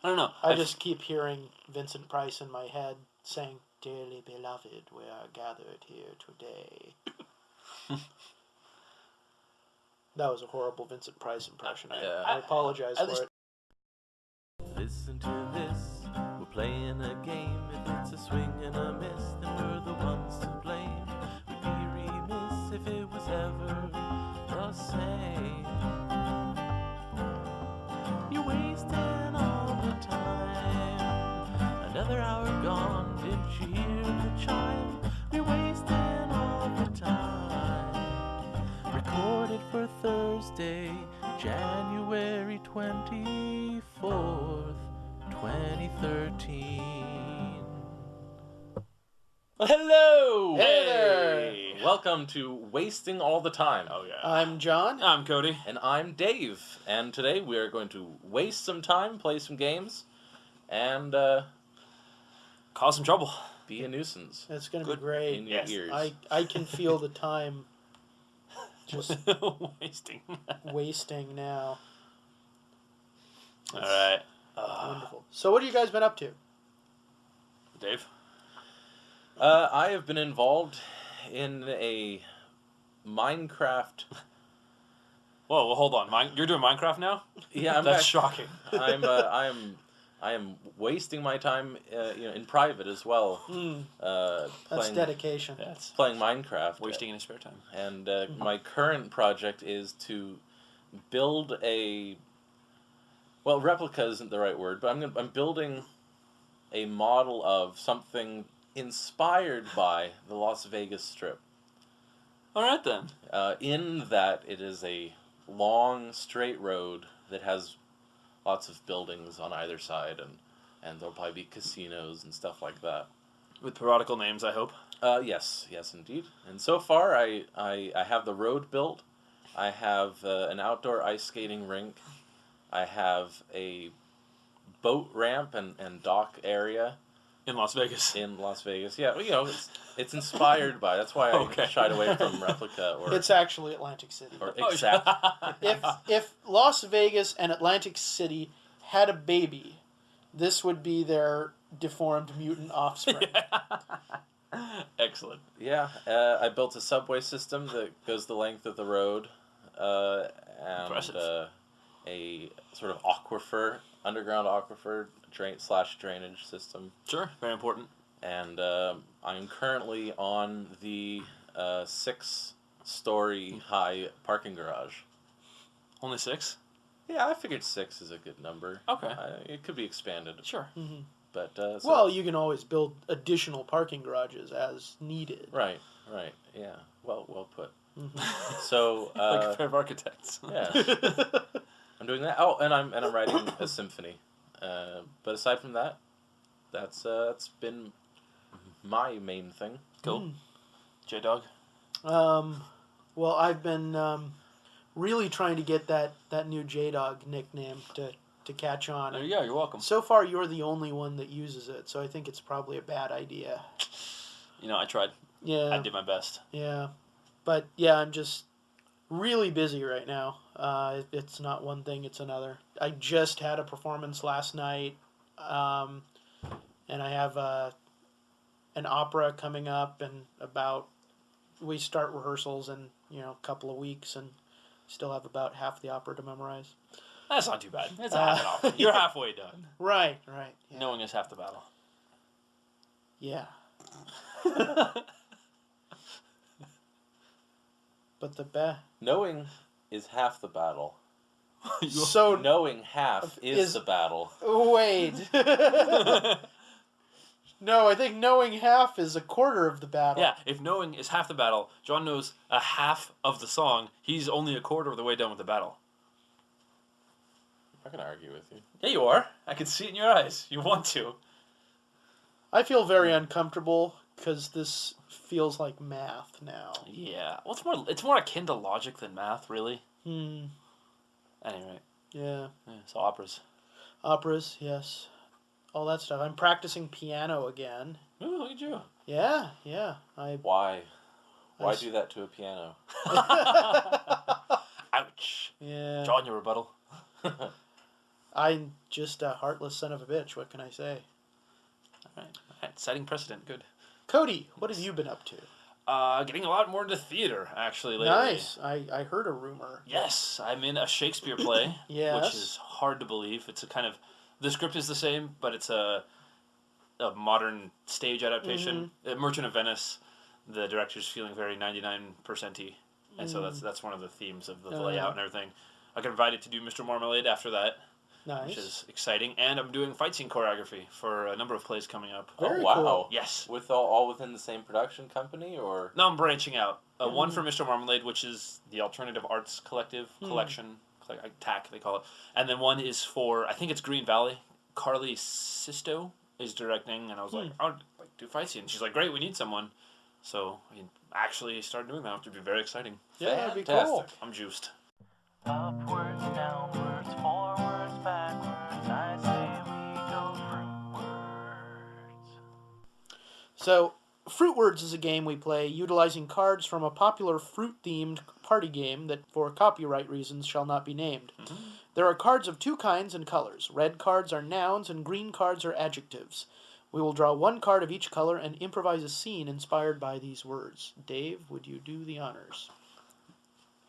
I don't know. I just keep hearing Vincent Price in my head saying, "Dearly beloved, we are gathered here today." That was a horrible Vincent Price impression. I apologize for it. Listen to this, we're playing a game. If it's a swing and a miss, then we're the ones to blame. We'd be remiss if it was ever the same. You're wasting all the time. Another hour gone, didn't you hear the chime? We're wasting all the time. Recorded for Thursday, January 24th, 2013. Hello! Hey there! Welcome to Wasting All the Time. Oh, yeah. I'm John. I'm Cody. And I'm Dave. And today we are going to waste some time, play some games, and Cause some trouble. be a nuisance It's going to be great. in your ears. I can feel the time just wasting now. All right. Wonderful. So what have you guys been up to? Dave? I have been involved in a Minecraft. Whoa, well, hold on. You're doing Minecraft now? Yeah, That's shocking. I am wasting my time, in private as well. That's dedication. That's Playing Minecraft. wasting in his spare time. And my current project is to build a. Well, replica isn't the right word, but I'm building a model of something inspired by the Las Vegas Strip. All right, then. In that it is a long, straight road that has lots of buildings on either side, and there'll probably be casinos and stuff like that. With parodical names, I hope. Yes, indeed. And so far, I have the road built. I have an outdoor ice skating rink. I have a boat ramp and dock area. In Las Vegas. In Las Vegas. Yeah, well, it's inspired by. That's why I shied away from replica. It's actually Atlantic City. Or exact. If Las Vegas and Atlantic City had a baby, this would be their deformed mutant offspring. Excellent. Yeah, I built a subway system that goes the length of the road, and Impressive. A sort of aquifer, underground aquifer drainage system. Sure, very important. And I'm currently on the 6-story high parking garage. Only 6? Yeah, I figured 6 is a good number. Okay. It could be expanded. Sure. Mm-hmm. But well, you can always build additional parking garages as needed. Right. Yeah. Well put. Mm-hmm. So Like a pair of architects. Yeah. I'm doing that. Oh, and I'm writing a symphony. But aside from that, that's been my main thing. Cool. J-Dog? Well, I've been really trying to get that new J-Dog nickname to catch on. There you go. You're welcome. So far, you're the only one that uses it, so I think it's probably a bad idea. I tried. Yeah. I did my best. Yeah. But, yeah, I'm just really busy right now. It's not one thing, it's another. I just had a performance last night, and I have an opera coming up, and we start rehearsals in a couple of weeks, and still have about half the opera to memorize. That's not too bad. It's half an opera. You're halfway done. Right. Yeah. Knowing is half the battle. Yeah. But Knowing is half the battle. So knowing half is the battle. Wait. No, I think knowing half is a quarter of the battle. Yeah, if knowing is half the battle, John knows a half of the song. He's only a quarter of the way done with the battle. I'm not going to argue with you. Yeah, you are. I can see it in your eyes. You want to. I feel very uncomfortable because this feels like math now. Yeah. Well, it's more akin to logic than math, really. Hmm. Anyway. Yeah. So operas. Operas, yes. All that stuff. I'm practicing piano again. Ooh, look at you. Yeah. Why? Why do that to a piano? Ouch. Yeah. John, your rebuttal. I'm just a heartless son of a bitch. What can I say? All right. Setting precedent. Good. Cody, what have you been up to? Getting a lot more into theater, actually, lately. Nice. I heard a rumor. Yes, I'm in a Shakespeare play, Yes. which is hard to believe. It's a kind of... The script is the same, but it's a modern stage adaptation. Merchant of Venice, the director's feeling very 99%-y. And so that's one of the themes of the layout and everything. I got invited to do Mr. Marmalade after that, Nice. which is exciting. And I'm doing fight scene choreography for a number of plays coming up. Very wow. cool. Yes. With all within the same production company, or? No, I'm branching out. One for Mr. Marmalade, which is the Alternative Arts Collective collection, TAC they call it. And then one is for, I think it's Green Valley. Carly Sisto is directing, and I was like, I'll do fight scene. She's like, great, we need someone. So I actually started doing that, which would be very exciting. Yeah, that'd be Fantastic. cool. I'm juiced. Upwards, downwards, forwards, backwards, I say we go fruitwards. So, Fruit Words is a game we play utilizing cards from a popular fruit-themed party game that, for copyright reasons, shall not be named. There are cards of two kinds and colors. Red cards are nouns and green cards are adjectives. We will draw one card of each color and improvise a scene inspired by these words. Dave, would you do the honors?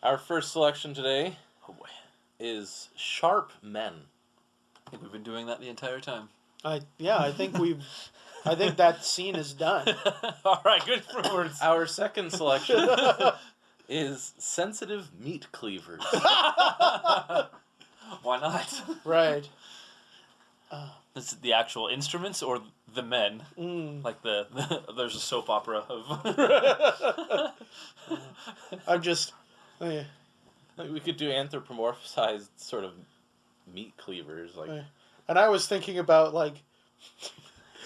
Our first selection today Oh boy. is Sharp Men. I think we've been doing that the entire time. I think that scene is done. All right, good for words. Our second selection is Sensitive Meat Cleavers. Why not? Right. This is the actual instruments or the men? Like there's a soap opera of. I'm just... We could do anthropomorphized sort of meat cleavers, like. And I was thinking about, like,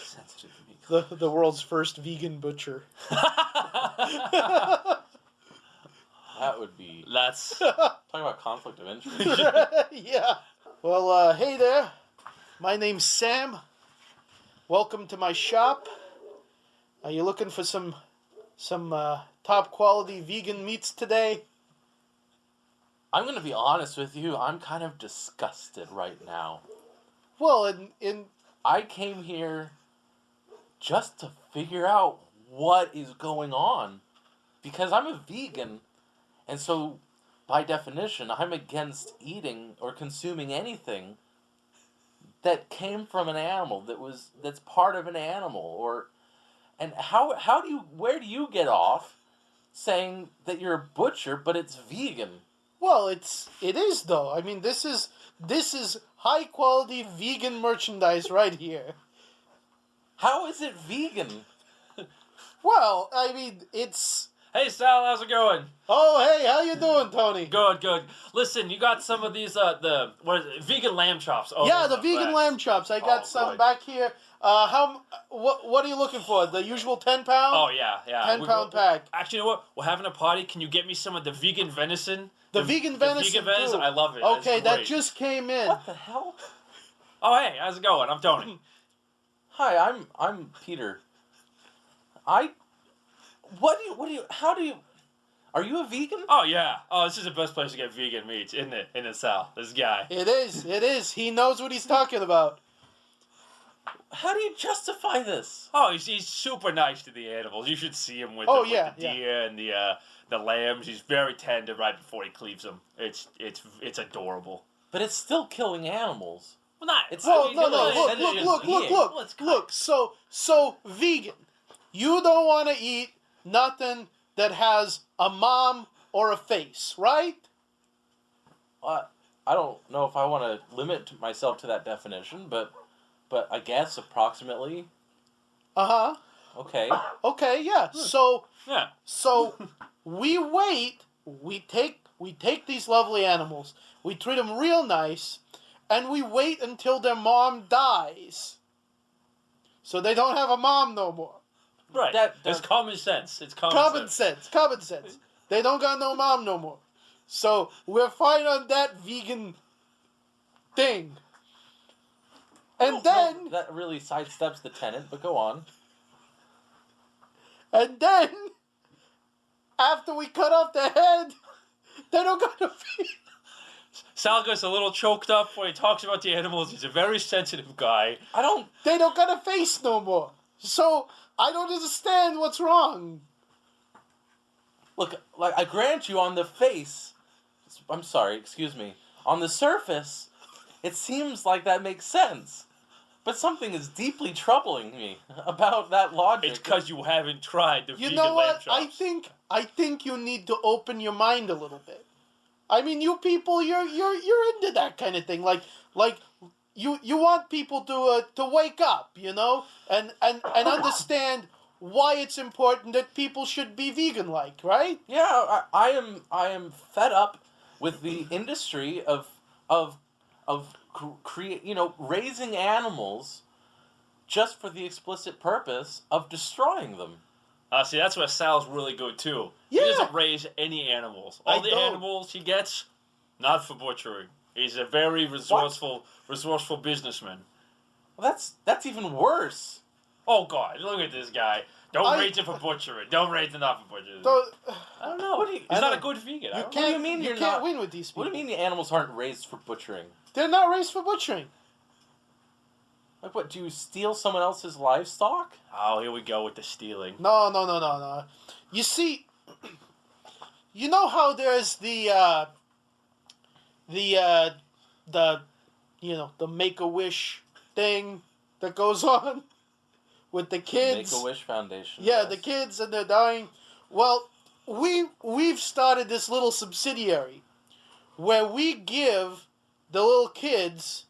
Sensitive meat. the world's first vegan butcher. That would be. That's. Talk about conflict of interest. Yeah. Well, hey there. My name's Sam. Welcome to my shop. Are you looking for some top quality vegan meats today? I'm gonna be honest with you. I'm kind of disgusted right now. Well, in I came here just to figure out what is going on, because I'm a vegan, and so by definition, I'm against eating or consuming anything that came from an animal that's part of an animal. And where do you get off saying that you're a butcher but it's vegan? well, it is though. I mean, this is high quality vegan merchandise right here. How is it vegan? Well, I mean, it's... Hey Sal, how's it going? Oh, hey, how you doing, Tony? Good. Listen, you got some of these what is it? Vegan lamb chops. Oh, Yeah, those the are vegan best. lamb chops. I got Oh, some boy. back here. What are you looking for? The usual 10 pound? Oh yeah. 10-pound pack. Actually, you know what? We're having a party. Can you get me some of the vegan venison? The vegan venison. Vegan venison. too. I love it. Okay, It's that great. just came in. What the hell? Oh hey, how's it going? I'm Tony. Hi, I'm Peter. Are you a vegan? Oh yeah. Oh, this is the best place to get vegan meats, isn't it? In the South. This guy. It is. He knows what he's talking about. How do you justify this? Oh, he's super nice to the animals. You should see him with, Oh, the, yeah, with the deer and the lambs. He's very tender right before he cleaves them. It's adorable. But it's still killing animals. Well, not. It's- Well, I mean, no. really, Look. So vegan. You don't want to eat nothing that has a mom or a face, right? I don't know if I want to limit myself to that definition, but I guess approximately. Uh-huh. Okay. Okay, yeah. So Yeah. we wait. We take these lovely animals. We treat them real nice, and we wait until their mom dies. So they don't have a mom no more. Right. That- It's common sense. It's Common sense. They don't got no mom no more. So we're fine on that vegan thing. And then, No, that really sidesteps the tenant, but go on. after we cut off the head, they don't got no feet. Sal gets a little choked up when he talks about the animals. He's a very sensitive guy. They don't got a face no more. So I don't understand what's wrong. Look, like, I grant you on the face... I'm sorry, excuse me. On the surface, it seems like that makes sense. But something is deeply troubling me about that logic. It's because you haven't tried the You vegan know lamb what? chops. I think you need to open your mind a little bit. I mean, you people, you're into that kind of thing. Like you want people to wake up, you know, and understand why it's important that people should be vegan, like, right? Yeah, I am fed up with the industry of raising animals just for the explicit purpose of destroying them. See, that's where Sal's really good, too. Yeah. He doesn't raise any animals. All the don't. animals he gets, not for butchery. He's a very resourceful businessman. Well, that's even worse. Oh, God, look at this guy. Don't raise it for butchery. Don't raise it not for butchery. I don't know. He's not a good vegan. You What can't, do you mean you you're can't not- win with these people. What do you mean the animals aren't raised for butchering? They're not raised for butchering. Like what, do you steal someone else's livestock? Oh, here we go with the stealing. No. You see, you know how there's the Make-A-Wish thing that goes on with the kids. Make-A-Wish Foundation. Yeah, yes. the kids and they're dying. Well, we've started this little subsidiary where we give the little kids,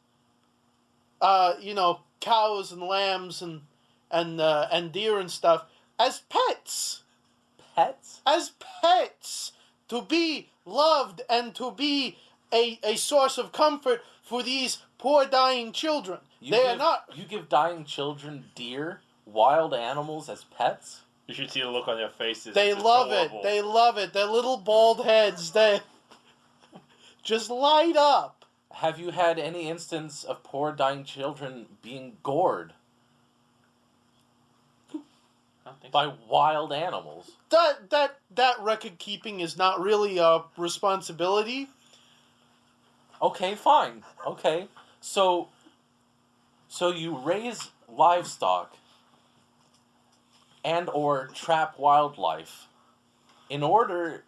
cows and lambs and deer and stuff as pets. Pets? As pets, to be loved and to be a source of comfort for these poor dying children. You give dying children deer, wild animals as pets? You should see the look on their faces. They It's love it. adorable. They love it. Their little bald heads, they just light up. Have you had any instance of poor dying children being gored I don't think by so. wild animals? That record keeping is not really a responsibility. Okay, fine. Okay. So you raise livestock and or trap wildlife in order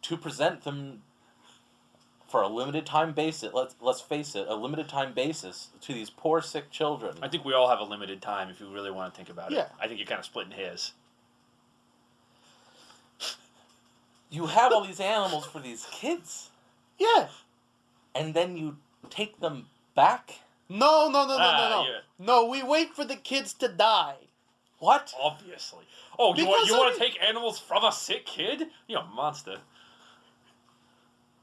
to present them for a limited time basis. Let's face it, a limited time basis to these poor sick children. I think we all have a limited time if you really want to think about Yeah. it. I think you're kind of splitting hairs. You have all these animals for these kids, Yeah. and then you take them back? No. Yeah. No, we wait for the kids to die. What? Obviously. Oh, you Because, want I to take animals from a sick kid? You're a monster.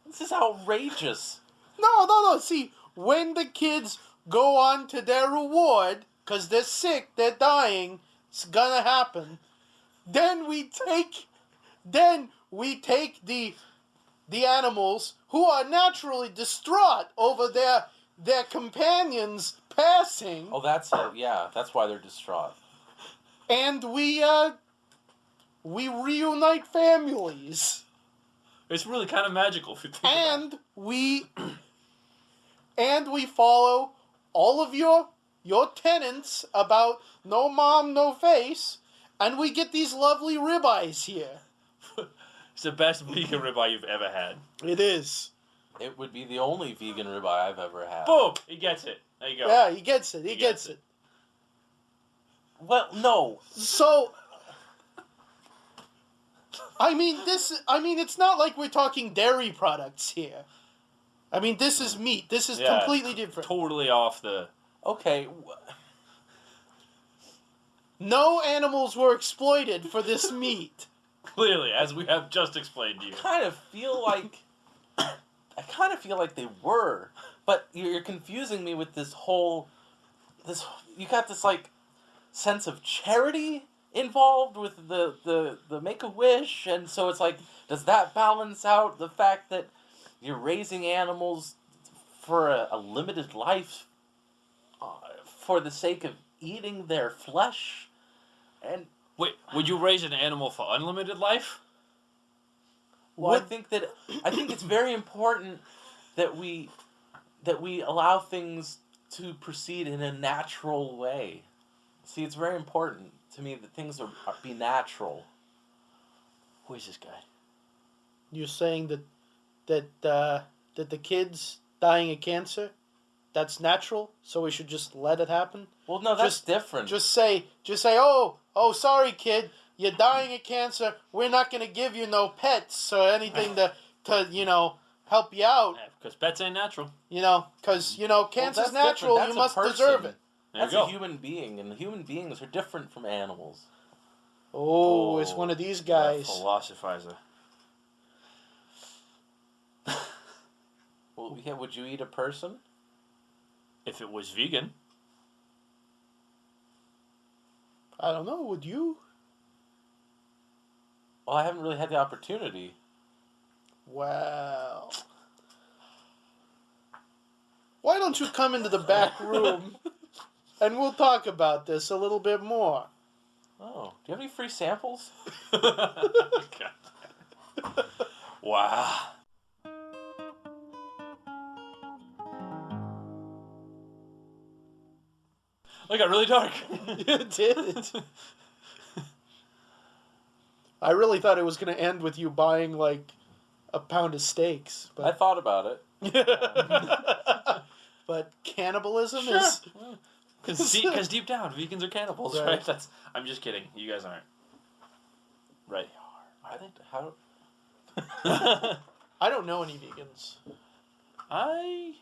This is outrageous. No. See, when the kids go on to their reward, because they're sick, they're dying, it's gonna happen, then we take the animals who are naturally distraught over their companions passing, Oh, that's it. Yeah, that's why they're distraught. and we reunite families. It's really kind of magical if you think about it. And we follow all of your tenets about no mom, no face, and we get these lovely ribeyes here. It's the best vegan ribeye you've ever had. It is. It would be the only vegan ribeye I've ever had. Boom! He gets it. There you go. Yeah, he gets it. He gets it. Well, no. So, I mean, it's not like we're talking dairy products here. I mean, this is meat. This is Yeah, completely different. Totally off the... Okay. No animals were exploited for this meat. Clearly, as we have just explained to you. I kind of feel like they were, but you're confusing me with this. You got this like sense of charity involved with the Make-A-Wish, and so it's like, does that balance out the fact that you're raising animals for a limited life for the sake of eating their flesh? And Wait, would you raise an animal for unlimited life? well, I think it's very important that we allow things to proceed in a natural way. See, it's very important to me that things be natural. Who is this guy? You're saying that the kids dying of cancer, that's natural, so we should just let it happen? Well, no, that's different. Just say, oh, sorry, kid, you're dying of cancer. We're not gonna give you no pets or anything to help you out. Yeah, because pets ain't natural. Because cancer's that's natural. different. You That's must a person. deserve it. That's There you a go. human being, and human beings are different from animals. Oh, it's one of these guys. Philosophizer. Well, yeah, would you eat a person? If it was vegan. I don't know. Would you? Well, I haven't really had the opportunity. Well, why don't you come into the back room and we'll talk about this a little bit more. Oh, do you have any free samples? Wow. It got really dark. It did. I really thought it was going to end with you buying like a pound of steaks, I but thought about it. but cannibalism Sure. is Because deep down, vegans are cannibals, Right. right? I'm just kidding. You guys aren't. Right. I think how. I don't know any vegans. I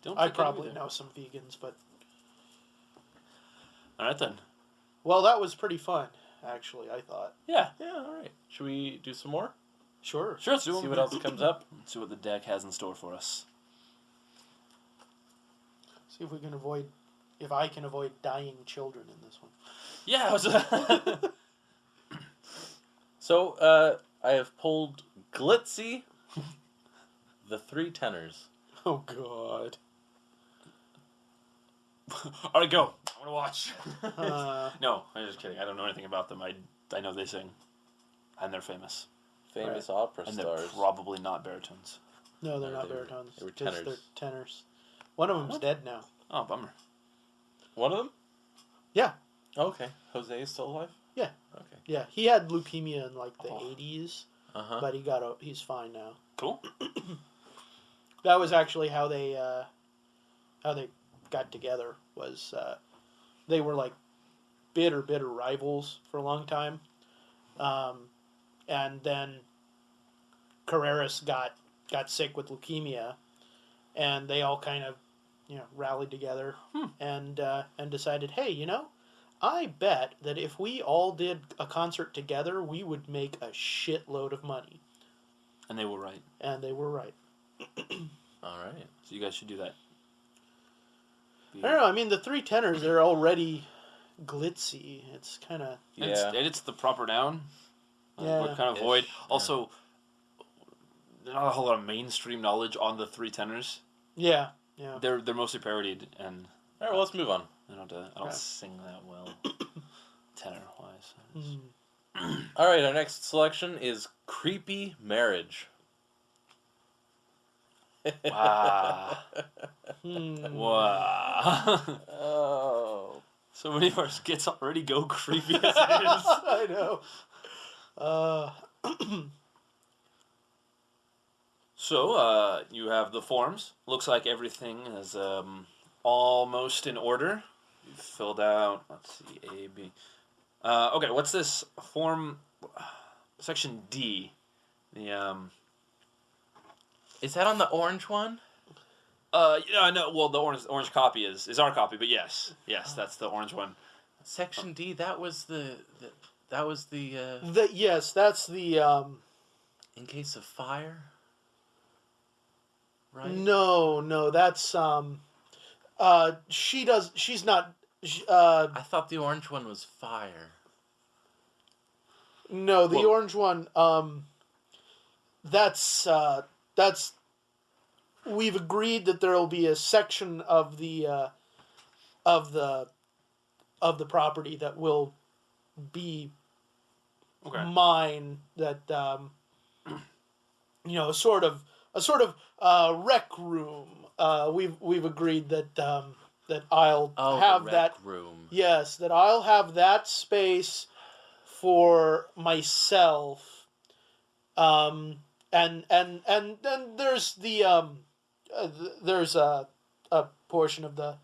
don't. I think probably either. know some vegans, but All right then. well, that was pretty fun. Actually, I thought. Yeah. Yeah, all right. Should we do some more? Sure. Sure. Let's do See it. what else comes up. See what the deck has in store for us. See if we can avoid. If I can avoid dying children in this one. Yeah. I was, So, I have pulled Glitzy, the 3 tenors. Oh God. All right, go. I want to watch. Uh, No, I'm just kidding. I don't know anything about them. I know they sing, and they're famous, Famous opera and they're stars. probably not baritones. no, they're No, not they were- baritones. they were 'cause tenors. They're tenors. One of them's What? dead now. Oh, bummer. One of them? Yeah. Okay. Jose is still alive? Yeah. Okay. Yeah, he had leukemia in like the Oh. 80s, Uh-huh. but he's fine now. Cool. That was actually how they got together. Was they were like bitter rivals for a long time, and then Carreras got sick with leukemia, and they all kind of rallied together and decided, hey, I bet that if we all did a concert together, we would make a shitload of money. And they were right. And they were right. All right. So you guys should do that. I don't know. I mean, the 3 tenors, they're already glitzy. It's kind of... Yeah. It's the proper noun. Yeah. We're kind of Ish, void. yeah. Also, there's not a whole lot of mainstream knowledge on the 3 tenors. Yeah. They're mostly parodied, and All right, well, let's move on. I don't Okay. sing that well, tenor wise. Mm. All right, our next selection is Creepy Marriage. Wow. Hmm. Wow. Oh. So many of our skits already go creepy as it is. I know. So, you have the forms. Looks like everything is almost in order. You filled out, let's see, A, B. Okay, what's this form? Section D. The, Is that on the orange one? yeah, no, well, the orange copy is our copy, but yes, that's the orange one. Section D, that was the Yes, that's the... in case of fire? Right? No, that's... she's not... I thought the orange one was fire. No, the Well- orange one, that's... We've agreed that there will be a section of the property that will be Okay. mine, that a sort of rec room. We've agreed that that I'll have the that. rec room. Yes, that I'll have that space for myself. And then there's there's a portion of the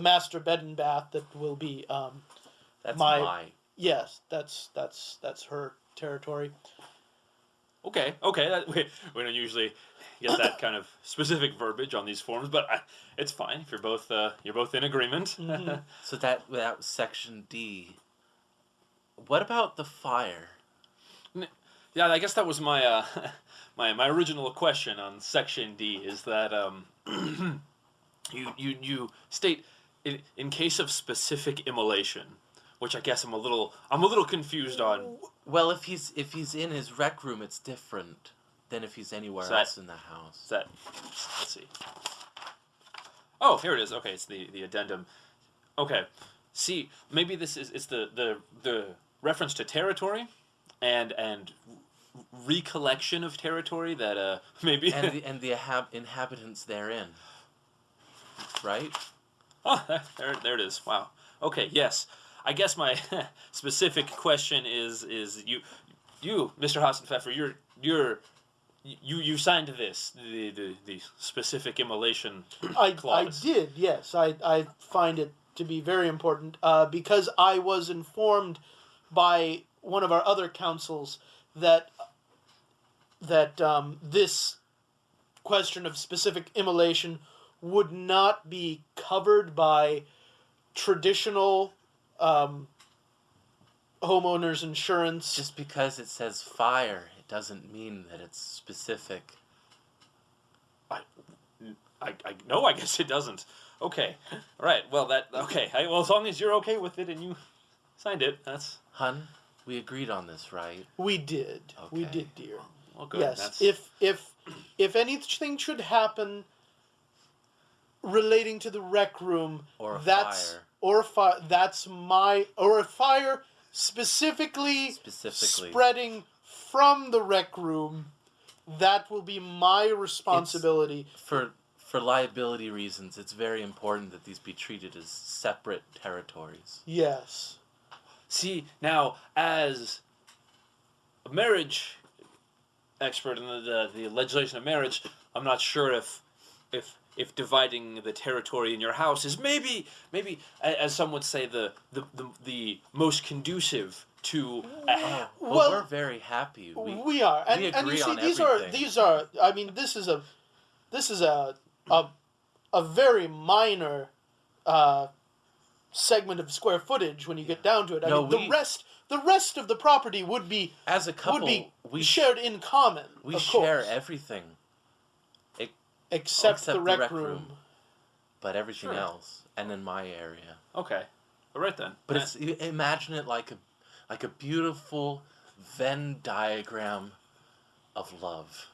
master bed and bath that will be That's my. Yes, that's her territory. Okay. We don't usually get that kind of specific verbiage on these forms, but it's fine if you're both in agreement. Mhm. So that was section D. What about the fire? Yeah, I guess that was my my original question on section D. Is that you state in case of specific immolation, which I guess I'm a little confused on. Well, if he's in his rec room, it's different than if he's anywhere else in the house. Is that, let's see. Oh, here it is. Okay, it's the addendum. Okay, see, maybe it's the reference to territory, and recollection of territory that maybe and the inhabitants therein, right? Oh, there it is. Wow. Okay, yes. I guess my specific question is you Mr. Hassenpfeffer, you signed this the specific immolation clause. I did, yes. I find it to be very important because I was informed by one of our other councils that this question of specific immolation would not be covered by traditional homeowners insurance. Just because it says fire, it doesn't mean that it's specific. I no, I guess it doesn't. Okay, all right. Well, well, as long as you're okay with it and you signed it, that's. Hun, we agreed on this, right? We did. Okay. We did, dear. Well, good. Yes. That's... If anything should happen relating to the rec room, Or a that's fire. that's a fire specifically spreading from the rec room, that will be my responsibility. For liability reasons, it's very important that these be treated as separate territories. Yes. See, now, as a marriage expert in the legislation of marriage, I'm not sure if dividing the territory in your house is maybe as some would say the most conducive to Well, we're very happy. We are, and we and you agree see on these everything. are. I mean, this is a very minor segment of square footage when you get down to it. I No, mean, the rest of the property would be As a couple, we shared in common. we of share course, everything, except the rec room. but everything Sure. else, and in my area. okay, all right then. But it's imagine it like a beautiful Venn diagram of love.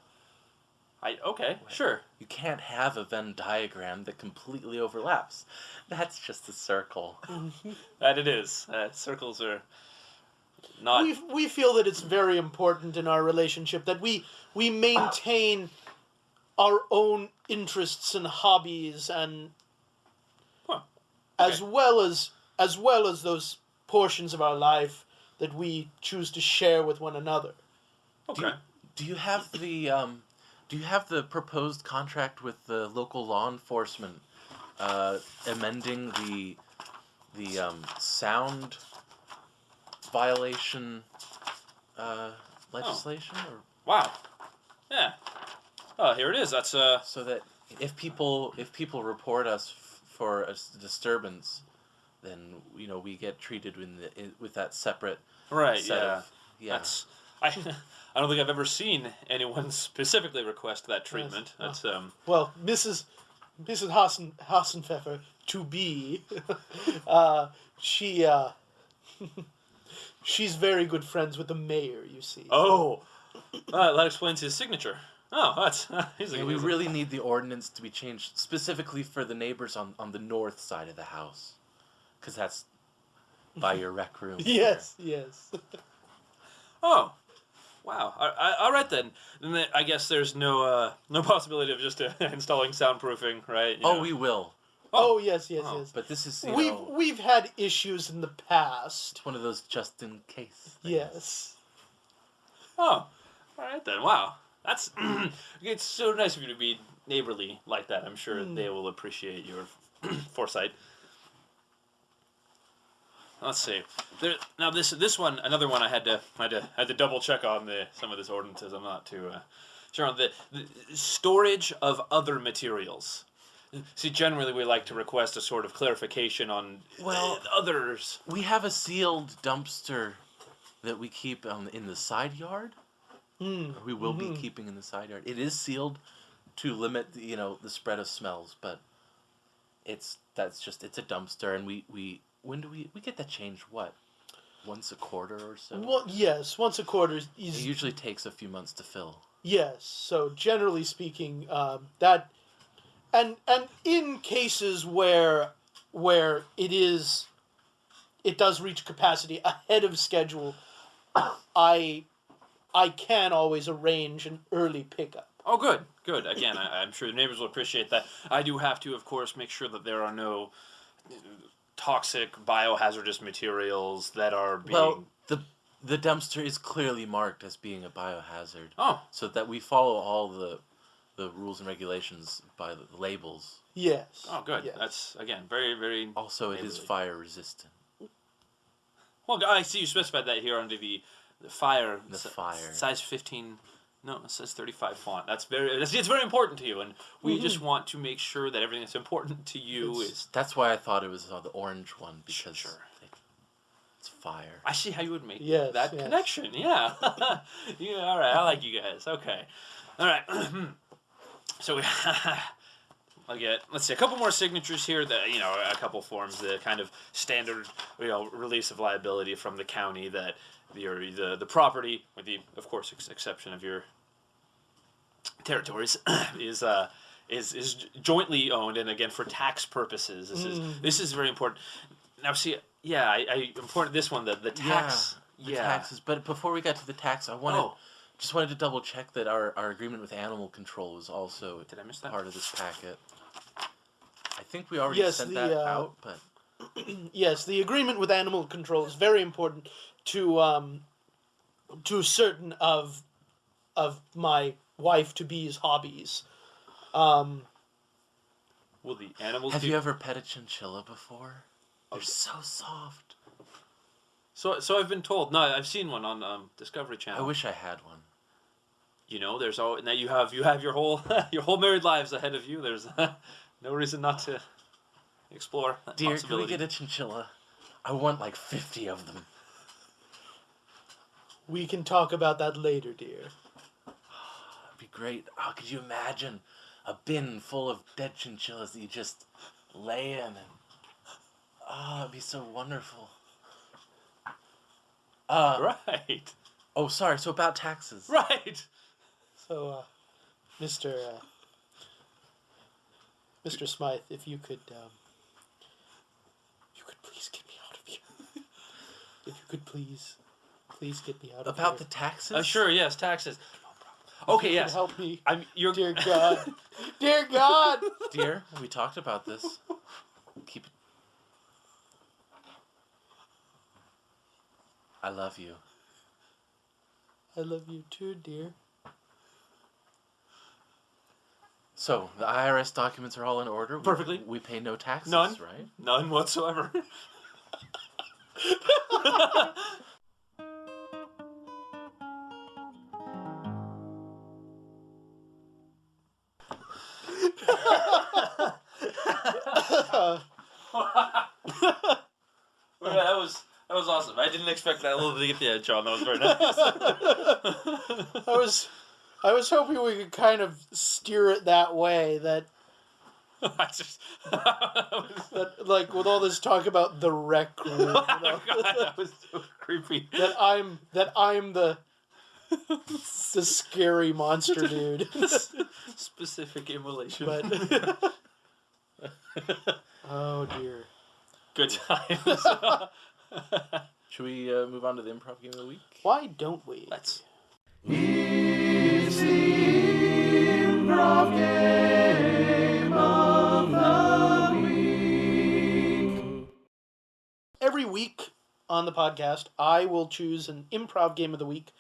Okay, sure. You can't have a Venn diagram that completely overlaps. That's just a circle. That it is. Circles are not. We feel that it's very important in our relationship that we maintain our own interests and hobbies and Huh. as well as those portions of our life that we choose to share with one another. Okay. Do you have the proposed contract with the local law enforcement amending the sound violation legislation? Or Wow. Yeah. Oh, here it is. That's so that if people report us for a disturbance, then we get treated with that separate right. set Yeah. of That's I don't think I've ever seen anyone specifically request that treatment. Yes. That's Well, Mrs. Hassenpfeffer to be, she she's very good friends with the mayor. You see. Oh, that explains his signature. Oh, that's he's we really need the ordinance to be changed specifically for the neighbors on the north side of the house, because that's by your rec room. Yes. Yes. Oh, Wow. All right then. Then I guess there's no possibility of just installing soundproofing, right? You know. We will. Oh, yes. But this is, We've had issues in the past. it's one of those just in case things. Yes. Oh, all right then. Wow, that's it's so nice of you to be neighborly like that. I'm sure they will appreciate your foresight. Let's see. Now this one, another one I had to double check on some of this ordinances. I'm not too sure on the storage of other materials. See, generally we like to request a sort of clarification on others. We have a sealed dumpster that we keep in the side yard. Or we will be keeping in the side yard. It is sealed to limit the spread of smells, but it's a dumpster, and we when do we get that changed? What, once a quarter or so? Well, yes, once a quarter is. It usually takes a few months to fill. Yes, so generally speaking, that, and in cases where it does reach capacity ahead of schedule, I can always arrange an early pickup. Oh, good. Again, I'm sure the neighbors will appreciate that. I do have to, of course, make sure that there are no toxic, biohazardous materials that are being... Well, the dumpster is clearly marked as being a biohazard. Oh. So that we follow all the rules and regulations by the labels. Yes. Oh, good. Yes. That's, again, very, very... Also, it is fire resistant. Well, I see you specified that here under the fire. The fire. Size 15... No, it says 35 font. It's very important to you, and we just want to make sure that everything that's important to you is... That's why I thought it was the orange one, because Sure. it's fire. I see how you would make Yes, that yes. connection. Yeah. Yeah. All right. I like you guys. Okay. All right. So I'll get. Let's see, a couple more signatures here. A couple forms. The kind of standard, release of liability from the county that the property, with the of course exception of your territories, is jointly owned, and again for tax purposes. This is very important. Now see. Yeah, I important this one, the tax. The taxes. But before we got to the tax, I just wanted to double check that our agreement with animal control was also Did I miss that? part of this packet. I think we already sent that out, but Yes, the agreement with animal control is very important to certain of my wife to be's hobbies. Will the animals? Have you ever pet a chinchilla before? They're so soft. So I've been told. No, I've seen one on Discovery Channel. I wish I had one. There's now you have your whole your whole married lives ahead of you. There's no reason not to explore that Dear, possibility. can we get a chinchilla? I want like 50 of them. We can talk about that later, dear. It'd be great. Oh, could you imagine a bin full of dead chinchillas that you just lay in? It'd be so wonderful. Right. Oh, sorry. So about taxes. Right. So, Mr. Smythe, if you could please get me out of here. If you could please get me out of here. About the taxes? Sure. Yes, taxes. No problem. Okay. You Yes. could help me. You're. Dear God. Dear God. Dear, we talked about this. Keep it. I love you. I love you too, dear. So, the IRS documents are all in order? Perfectly. We pay no taxes, None. right? None whatsoever. That was awesome. I didn't expect that little to get the edge on. That was very nice. I was hoping we could kind of steer it that way, that like with all this talk about the rec room, Oh God, that was so creepy. that I'm the scary monster dude. Specific immolation. But oh dear. Good times. Should we move on to the improv game of the week? Why don't we? Let's. It's the improv game of the week. Every week on the podcast, I will choose an improv game of the week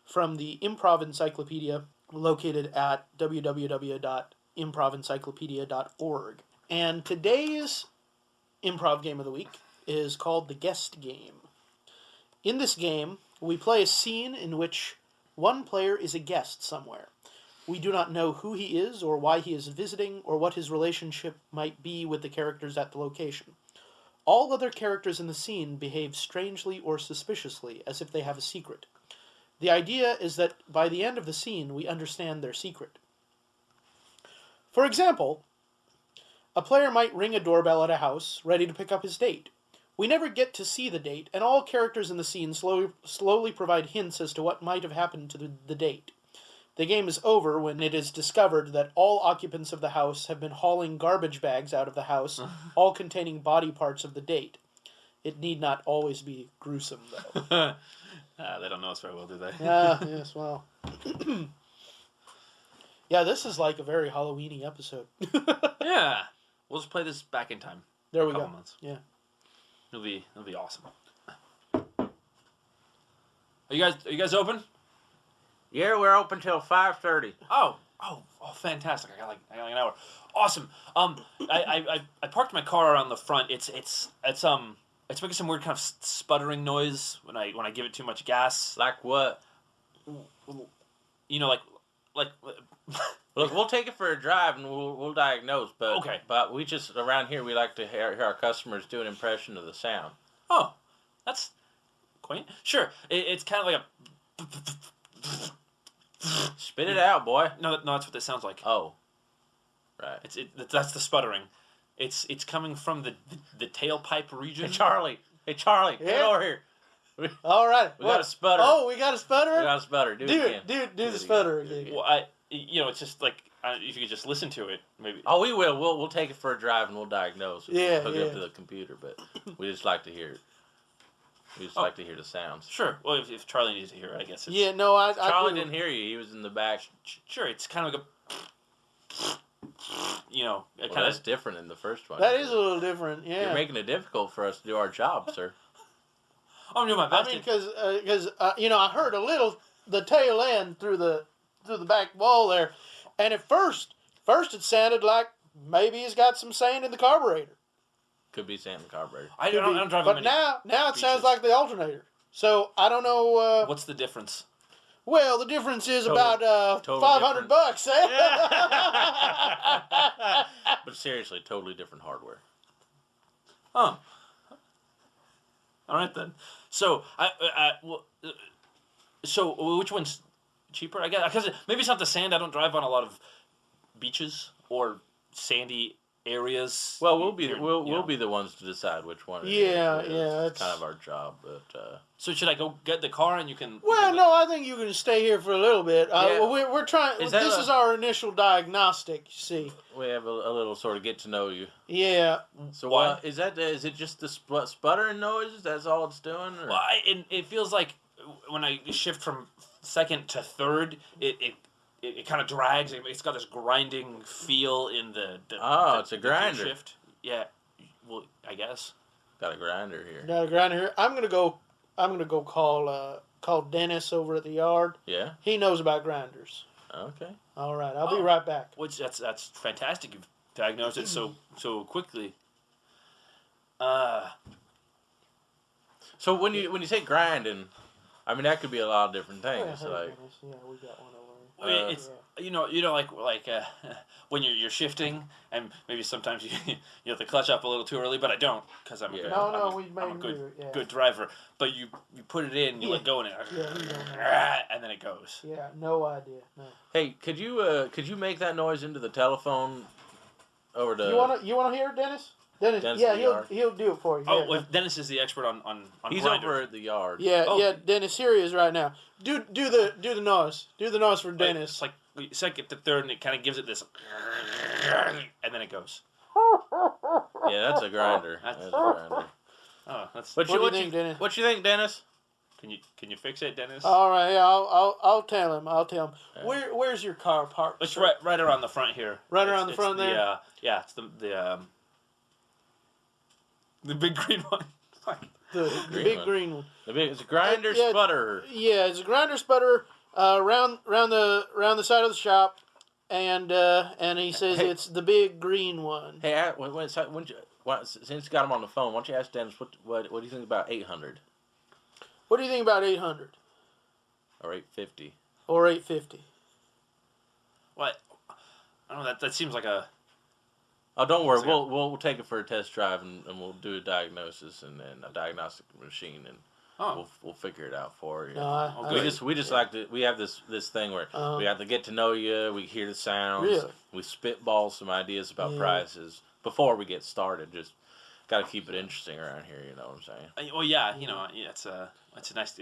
from the Improv Encyclopedia, located at www.improvencyclopedia.org. And today's improv game of the week is called the Guest Game. In this game, we play a scene in which one player is a guest somewhere. We do not know who he is or why he is visiting or what his relationship might be with the characters at the location. All other characters in the scene behave strangely or suspiciously, as if they have a secret. The idea is that by the end of the scene, we understand their secret. For example, a player might ring a doorbell at a house, ready to pick up his date. We never get to see the date, and all characters in the scene slowly provide hints as to what might have happened to the date. The game is over when it is discovered that all occupants of the house have been hauling garbage bags out of the house, all containing body parts of the date. It need not always be gruesome, though. They don't know us very well, do they? Yes, well. Yeah, this is like a very Halloween-y episode. Yeah. We'll just play this back in time. There we Couple go. months. Yeah. It'll be awesome. Are you guys open? Yeah, we're open till 5:30. Oh, fantastic! I got like an hour. Awesome. I parked my car around the front. It's making some weird kind of sputtering noise when I give it too much gas. Like what? You know, like. Look, we'll take it for a drive and we'll diagnose. But Okay. But we just around here we like to hear our customers do an impression of the sound. Oh, that's quaint. Sure, it's kind of like a. Spit it out, boy. No, that's what this sounds like. Oh, right. That's the sputtering. It's coming from the tailpipe region. Hey Charlie, get Yeah. over here. All right. We got a sputter. Oh, we got a sputter? We got a sputter. Do it again. Do it the sputter again. Well, it's just like if you could just listen to it, maybe. Oh, we will. We'll take it for a drive and we'll diagnose. Yeah, Hook it yeah. up to the computer, but we just like to hear it. We just like to hear the sounds. Sure. Well, if Charlie needs to hear it, I guess. Yeah, no, I Charlie do. didn't hear you. He was in the back. Sure, it's kind of like a. Well, kind that's different than the first one. That is a little different, yeah. You're making it difficult for us to do our job, sir. I'm doing my I best. mean, because I heard the tail end through the back wall there, and at first it sounded like maybe he's got some sand in the carburetor. Could be sand in the carburetor. I don't drive But many. now it sounds beaches. like the alternator. So I don't know. What's the difference? Well, the difference is Total- about total $500, eh? But seriously, totally different hardware. Oh. All right then. So so which one's cheaper? I guess because maybe it's not the sand. I don't drive on a lot of beaches or sandy areas. Well, we'll be You we'll know. be the ones to decide which one. Yeah, it is. yeah, It's kind of our job, but So should I go get the car and you can? Well, no, I think you can stay here for a little bit. Yeah. We're trying. Is that This is our initial diagnostic. You see. we have a little sort of get to know you. Yeah. So Why? is it just the sputtering noises? That's all it's doing? Or? Well, it feels like when I shift from second to third, it kind of drags. It's got this grinding feel in the It's a the gear grinder. shift. Yeah, well, I guess. Got a grinder here. Got a grinder here. I'm gonna go call Dennis over at the yard. Yeah. He knows about grinders. Okay. All right, I'll be Oh. right back. Which that's fantastic. You've diagnosed it so quickly. So when you say grinding, I mean that could be a lot of different things. Hey, Like Dennis. Yeah, we got one over I mean, Uh, it's like when you're shifting and maybe sometimes you have to clutch up a little too early, but I don't because I'm a Yeah. good, No, I'm no, a- we made I'm a him good do it, yeah. good driver. But you put it in, you Yeah. let go in it, Yeah, he don't know. and then it goes. Yeah, no idea. No. hey, could you make that noise into the telephone over to? You wanna hear it, Dennis? Dennis, Dennis yeah, in the yard. he'll do it for you. Oh, yeah. well, Dennis is the expert on He's grinder. over at the yard. Yeah, Oh. yeah, Dennis, here he is right now. Do the noise. Do the noise for Like, Dennis. It's like second to third, and it kind of gives it this, and then it goes. Yeah, that's a grinder. That's- That's a grinder. Oh, that's What What do you think, Dennis? What you think, Dennis? Can you fix it, Dennis? All right, yeah, I'll tell him. I'll tell him. Yeah. Where's your car parked? It's sir? right around the front here. Right around the front there? Yeah, it's the big green one. The Green big one. green one. It's a grinder yeah, sputter. Yeah, it's a grinder sputter round the side of the shop, and he says Hey. it's the big green one. Hey, since you got him on the phone, why don't you ask Dennis what do you think about 800 What do you think about 800 or 850? or 850? What? I don't know. That seems like a. Oh, don't worry. So- We'll take it for a test drive and we'll do a diagnosis and then a diagnostic machine and Oh. we'll figure it out for you. No, I we just like to. We have this thing where we have to get to know you. We hear the sounds. Really? We spitball some ideas about Yeah. prices before we get started. Just got to keep it interesting around here. You know what I'm saying? Well, yeah. It's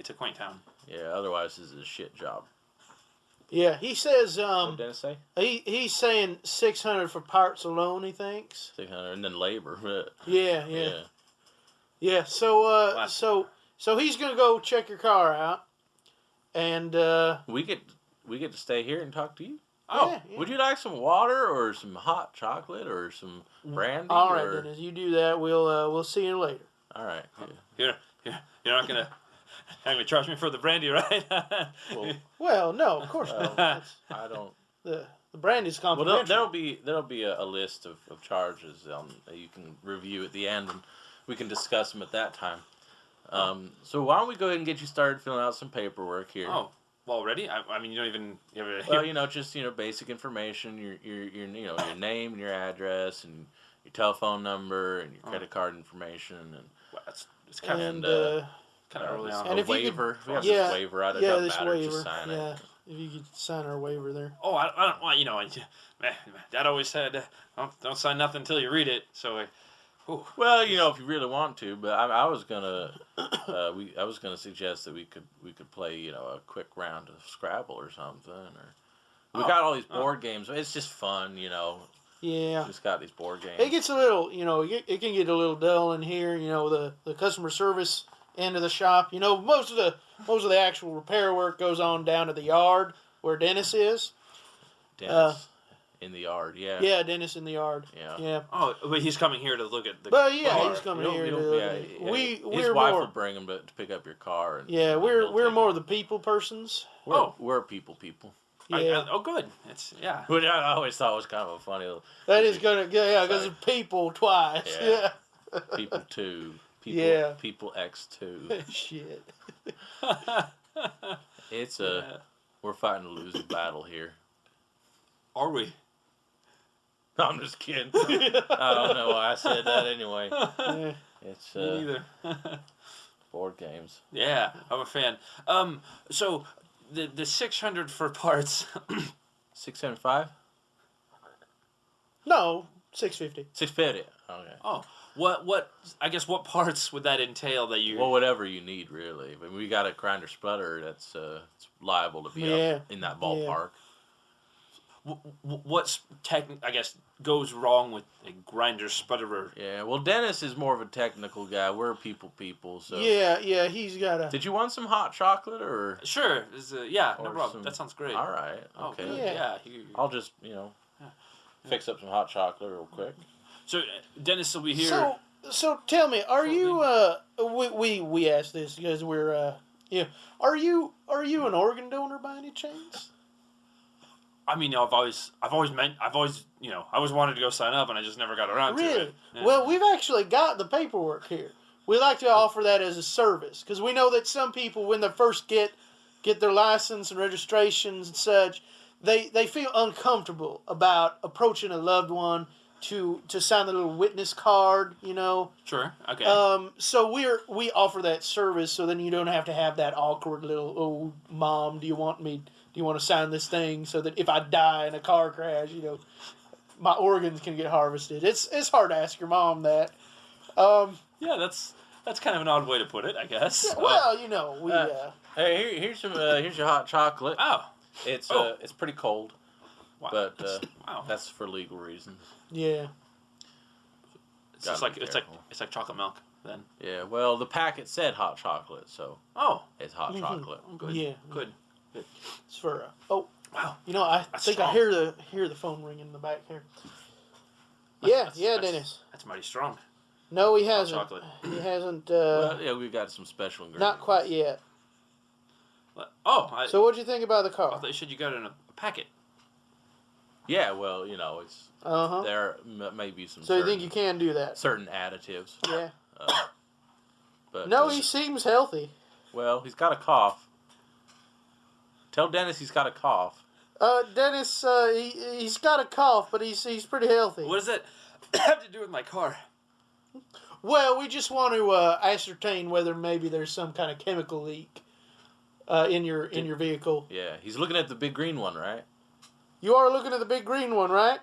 a quaint town. Yeah. Otherwise, this is a shit job. Yeah, he says What did Dennis say? he's saying 600 for parts alone. He thinks. 600 and then labor. Yeah. So he's gonna go check your car out, and We get to stay here and talk to you. Oh, yeah. Would you like some water or some hot chocolate or some brandy? All right, or... Dennis, you do that. We'll see you later. All right. Yeah. you're not gonna charge me for the brandy, right? Well, Well, no, of course Well, not. I don't. The brandy's Well, complimentary. there'll be a list of charges that you can review at the end, and we can discuss them at that time. So why don't we go ahead and get you started filling out some paperwork here? Oh, well, already? I mean, you don't even. Well, just basic information, your your name and your address and your telephone number and your credit card information and Well, it's kind of and kind of early on. and a if you could- waiver. We have yeah, this waiver out. It yeah, doesn't this matter. waiver. Just sign Yeah, it. if you could sign our waiver there. Oh, I don't want Dad always said don't sign nothing until you read it. So, Well, if you really want to, but I was gonna, I was gonna suggest that we could play, a quick round of Scrabble or something, or we got all these board games. It's just fun, Yeah. Just got these board games. It gets a little, it can get a little dull in here. The customer service end of the shop. Most of the actual repair work goes on down to the yard where Dennis is. Dennis in the yard, yeah. Yeah, Dennis in the yard. Yeah. Yeah. oh, but he's coming here to look at the. But yeah, car. he's coming here He'll- to. his We're wife more. will bring him to pick up your car. And, Yeah, and we're he'll take more it. the people persons. We're people. Yeah, Oh, good. It's yeah. Which I always thought was kind of a funny little that is gonna. Yeah, because Sorry. people twice. Yeah. Yeah. people two. People, Yeah. People X2. Shit. It's Yeah. we're fighting a losing battle here. Are we? I'm just kidding. I don't know why I said that anyway. Yeah. It's Me neither. board games. Yeah, I'm a fan. So the 600 for parts. 675? No, 650. 650. Okay. Oh, what? I guess what parts would that entail that you? Well, whatever you need, really. I mean, we got a grinder sputter that's it's liable to be Yeah. up in that ballpark. What's I guess goes wrong with a grinder sputterer? Yeah. Well, Dennis is more of a technical guy. We're people. So. Yeah, he's got a. Did you want some hot chocolate or? Sure. Yeah, no Or problem. some- That sounds great. All right. Oh, Okay. good. Yeah. I'll just fix up some hot chocolate real quick. So Dennis will be here. So tell me, are you we asked this because we're are you an organ donor by any chance? I mean, I've always wanted to go sign up, and I just never got around to Really? it. Yeah. Well, we've actually got the paperwork here. We like to offer that as a service because we know that some people, when they first get their license and registrations and such, they feel uncomfortable about approaching a loved one to sign the little witness card, Sure. Okay. So we offer that service, so then you don't have to have that awkward little, oh, mom, do you want to sign this thing so that if I die in a car crash, my organs can get harvested. It's hard to ask your mom that. Yeah, that's kind of an odd way to put it, I guess. Yeah, well, we Hey, here's your hot chocolate. Oh. It's pretty cold, Wow. but Wow. that's for legal reasons. yeah. It's just Gotta like be careful. it's like chocolate milk. then. Yeah, well, the packet said hot chocolate, so Oh, it's hot chocolate. good. Yeah. Good. It's for Wow. I That's think I strong. hear the phone ring in the back here. That's- Dennis. That's mighty strong. No, he hasn't. chocolate. He hasn't. Well, yeah, we've got some special ingredients. Not quite yet. Oh, So, what'd you think about the I car? thought you said you got it in a packet. Yeah, well, it's there may be some. So you certain, think you can do that? certain additives? Yeah. But No, he seems healthy. well, he's got a cough. Tell Dennis he's got a cough. Dennis, he's got a cough, but he's pretty healthy. What does that have to do with my car? Well, we just want to ascertain whether maybe there's some kind of chemical leak in your vehicle. Yeah, he's looking at the big green one, right? You are looking at the big green one, right?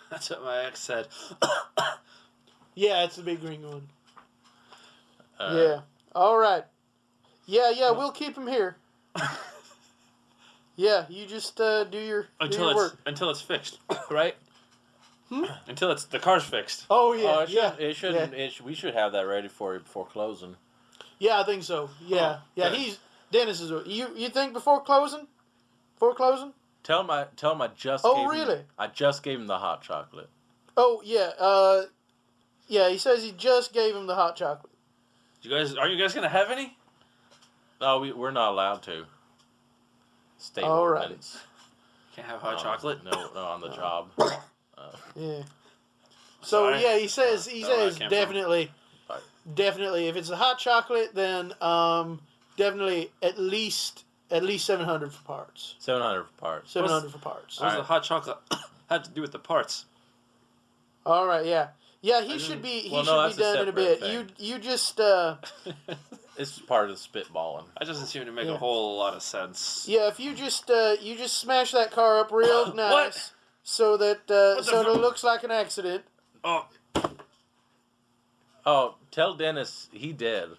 That's what my ex said. Yeah, it's the big green one. Uh, Yeah. All right. Yeah, we'll keep him here. Yeah, you just do your work. until it's fixed, right? Until the car's fixed. Oh yeah, Oh, yeah. it shouldn't. We should have that ready for you before closing. Yeah, I think so. Yeah, Oh, yeah. good. Dennis is. You think before closing? Before closing? Tell him I just. Oh, gave him- really? I just gave him the hot chocolate. Oh yeah. Yeah. He says he just gave him the hot chocolate. Are you guys gonna have any? No, we're not allowed to. State All right. ordinance. Can't have hot chocolate. No, on the job. Yeah. So Sorry. yeah, he says Don't know where that came from. definitely if it's a hot chocolate, then definitely at least 700 for parts. 700 for parts. 700 for parts. What does Alright. the hot chocolate have to do with the parts? All right, yeah. Yeah, he should be well, no, should be that's a done in a separate bit. thing. You just It's part of the spitballing. That doesn't seem to make Yeah. a whole lot of sense. yeah, if you just smash that car up real nice so that What the it looks like an accident. Oh, Oh, tell Dennis he did.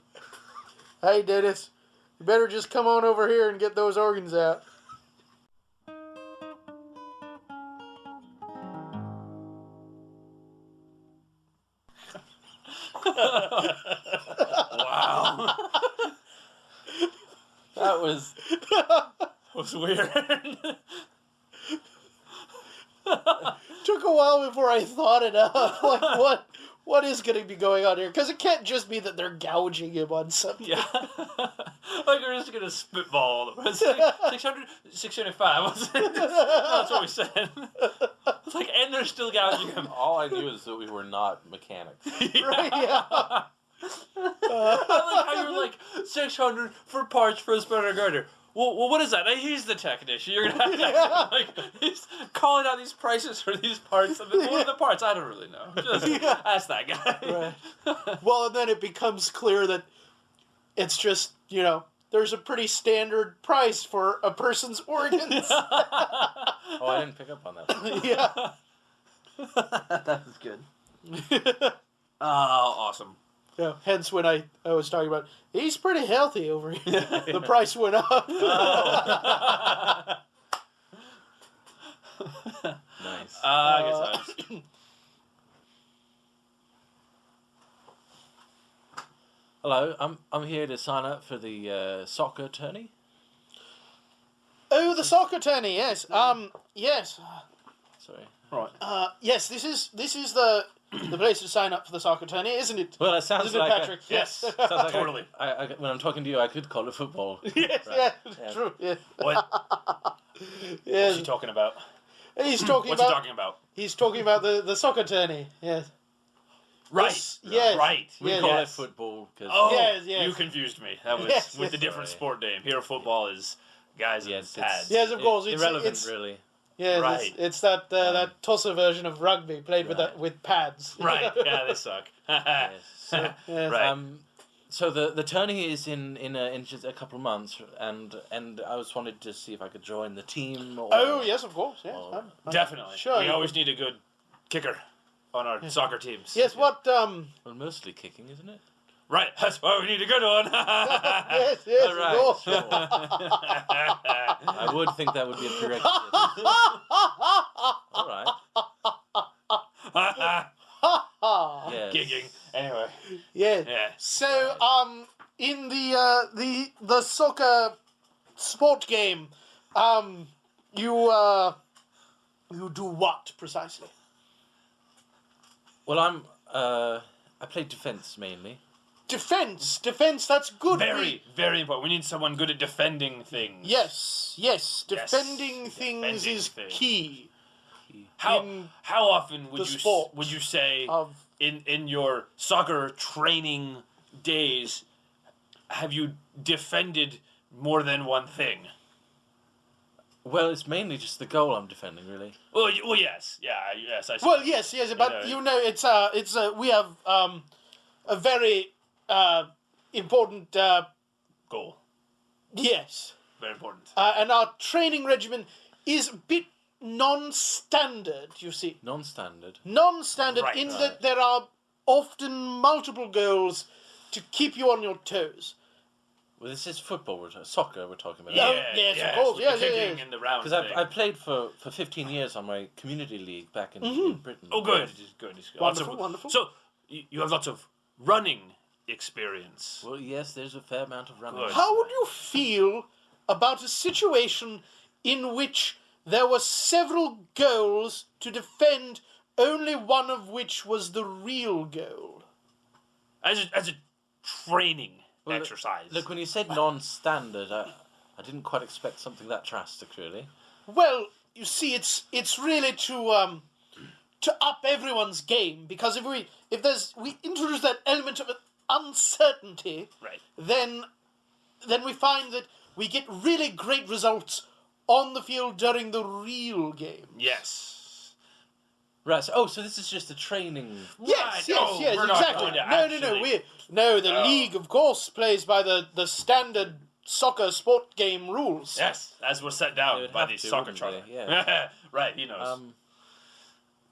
Hey, Dennis, you better just come on over here and get those organs out. wow. That was was weird. Took a while before I thought it up. Like, what is going to be going on here? Because it can't just be that they're gouging him on something. Yeah. Like we're just gonna spitball. 600, 675. Wasn't it? That's what we said. It's like, and they're still gouging him. all I knew is that we were not mechanics. Right, yeah. I like how you're like 600 for parts for a spreader girder. Well, what is that? He's the technician. You're gonna have to, like, he's calling out these prices for these parts. And then, what are the parts? I don't really know. Just ask that guy. Right. Well, and then it becomes clear that it's just, there's a pretty standard price for a person's organs. Oh, I didn't pick up on that. Yeah. That was good. Oh, awesome. Yeah. Hence when I was talking about, he's pretty healthy over here. The price went up. Nice. I guess I was. Hello, I'm here to sign up for the soccer tourney. Oh, the soccer tourney, yes. Yes. Sorry. Right. Yes, this is the place to sign up for the soccer tourney, isn't it? Well, that sounds Isn't it, like Patrick? Yes. sounds like Totally. when I'm talking to you, I could call it football. Yes, Right. yeah, true. Yeah. What? Yes. What's he talking about? He's talking What's he about talking about? he's talking about the soccer tourney. Yes. Right. Yes. Right. We Yes. call Yes. it football because Oh, Yes. you confused me. That was Yes, with the yes. different Sorry. sport name. Here, football is guys in yes, pads. Yes, of course, it's- irrelevant, it's- really. Yes, Right. it's that that Tulsa version of rugby played Right. with pads. Right. Yeah, they suck. Yes. So, Yes. Right. so the tourney is in just a couple of months, and I was wanted to see if I could join the team. Or, Oh yes, of course. Yes, Oh. I'm- Definitely. Sure. We always need a good kicker on our soccer teams. Yes. What? Well, mostly kicking, isn't it? Right. That's why we need a good one. Yes. Yes. All right, of course. sure. I would think that would be a prerequisite. All right. Ah. Yes. Gigging. Anyway, Yeah. yeah. So, in the soccer sport game, you do what precisely? Well, I play defense mainly. Defense. That's good. Very, very important. We need someone good at defending things. Yes. Defending Yes, things defending is things. key. How in often would the you sport would you say of in your soccer training days have you defended more than one thing? Well, it's mainly just the goal I'm defending, really. Well, yes, yes. I Well, yes, but we have a very important goal. yes, Very important. and our training regimen is a bit non-standard. You see, Non-standard. non-standard Right. in that there are often multiple goals to keep you on your toes. Well, this is football, soccer we're talking about. Yeah. yes, of course, with yes, the yes, kicking yes. in the round Because thing. I played for 15 years on my community league back in Britain. Oh, good. Wonderful, wonderful. So you have lots of running experience. Well, yes, there's a fair amount of running. Good. How would you feel about a situation in which there were several goals to defend, only one of which was the real goal? As a training Well, exercise. Look, when you said non-standard, I didn't quite expect something that drastic, really. Well, you see, it's really to up everyone's game, because if we introduce that element of uncertainty, Right. then we find that we get really great results on the field during the real game. Yes. Right, so this is just a training... Right, no, Yes, we're not exactly. going to No, the Oh. league, of course, plays by the standard soccer sport game rules. Yes, as was set They down would by have the to, soccer wouldn't charter. they? Yeah. Right, he knows.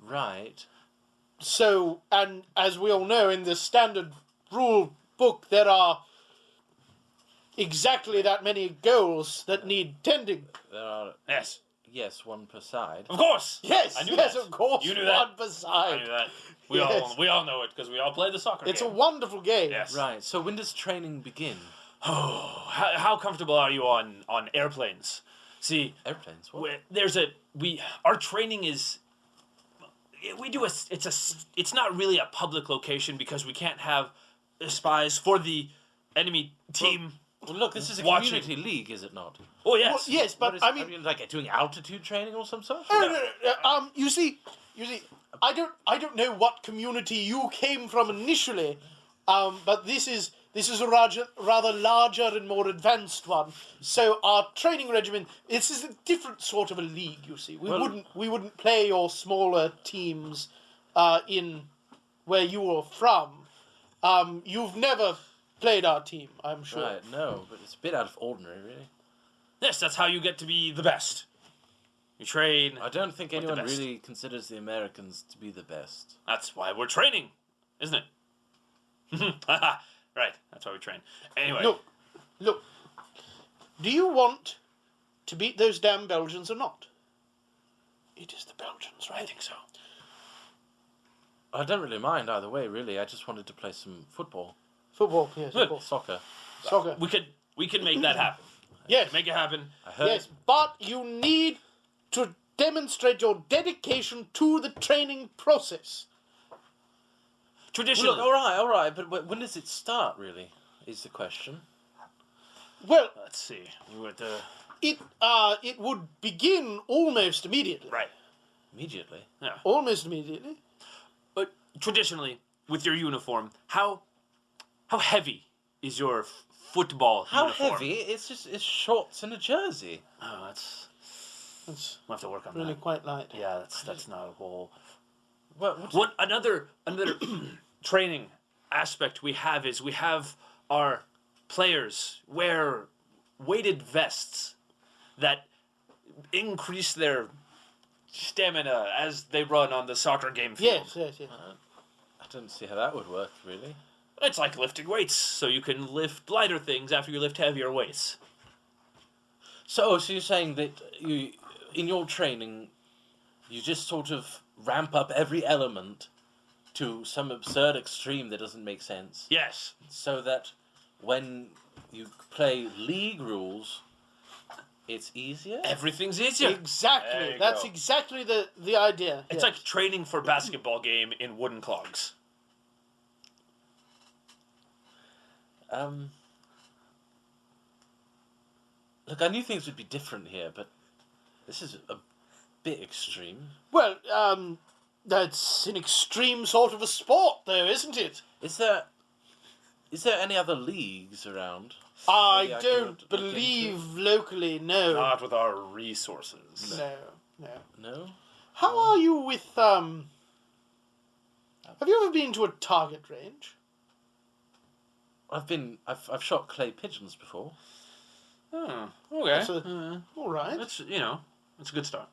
Right. So, and as we all know, in the standard rule book, there are exactly that many goals that need tending. There are, yes. one per side. Of course. Yes, I knew yes, that. of course. You knew one that. per I side. knew that. We Yes. all know it because we all play the soccer It's a game. wonderful game. Yes. Right, so when does training begin? Oh, how comfortable are you on airplanes? See, Airplanes, what? our training is it's not really a public location because we can't have spies for the enemy team. Well, look, this is a Watching. community league, is it not? Oh Well, yes. yes, but What is- I mean, are you, like doing altitude training or some sort? no. You see, I don't know what community you came from initially, but this is a rather larger and more advanced one. So our training regimen, this is a different sort of a league. You see, we wouldn't play your smaller teams in where you are from. You've never played our team, I'm sure. Right, no, but it's a bit out of ordinary, really. Yes, that's how you get to be the best. You train. I don't think What the anyone best? really considers the Americans to be the best. That's why we're training, isn't it? Right. That's why we train. Anyway. Look. Do you want to beat those damn Belgians or not? It is the Belgians, right? I think so. I don't really mind either way, really. I just wanted to play some football. Football, yes, Good. of course. Soccer. Soccer. We can make that happen. Yes, Make it happen. I heard... yes, but you need to demonstrate your dedication to the training process. Well, Traditionally. look, all right, but when does it start, really, is the question. Well, Let's see. We were at the it would begin almost immediately. right. Immediately. Yeah. Almost immediately. But traditionally, with your uniform, how heavy is your football How uniform? heavy? It's shorts and a jersey. Oh, that's It's we'll have to work on really that. quite light. Yeah, that's not a whole. What? What another training aspect we have is we have our players wear weighted vests that increase their stamina as they run on the soccer game field. Yes. I don't see how that would work, really. It's like lifting weights, so you can lift lighter things after you lift heavier weights. So you're saying that you, in your training, you just sort of ramp up every element to some absurd extreme that doesn't make sense, Yes. so that when you play league rules, it's easier. Everything's easier. There Exactly. you That's go. exactly the idea. It's like training for basketball game in wooden clogs. Look, I knew things would be different here, but this is a bit extreme. Well, that's an extreme sort of a sport, though, isn't it? Is there any other leagues around? I Maybe I don't could look believe locally, no. Not with our resources. No. No? How are you with, have you ever been to a target range? I've shot clay pigeons before. Oh, okay. That's all right. That's, it's a good start.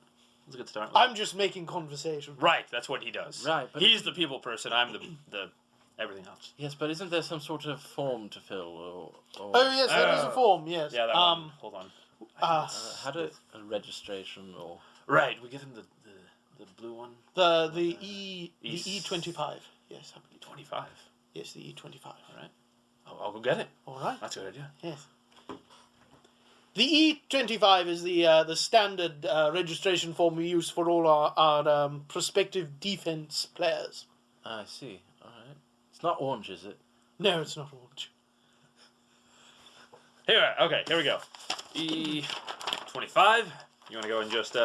It's a good start. I'm just making conversation. Right, that's what he does. Right, but He's the people person, I'm the everything else. yes, but isn't there some sort of form to fill or Oh, yes, that is a form, yes. Yeah, that one. Hold on. how do a registration or Right, we give him the blue one. The E East. E25. Yes, I believe. 25. Yes, the E25. All right. I'll go get it. All right. That's a good idea. Yes. The E25 is the standard registration form we use for all our prospective defense players. I see. All right. It's not orange, is it? No, it's not orange. Okay, here we go. E25. You want to go and just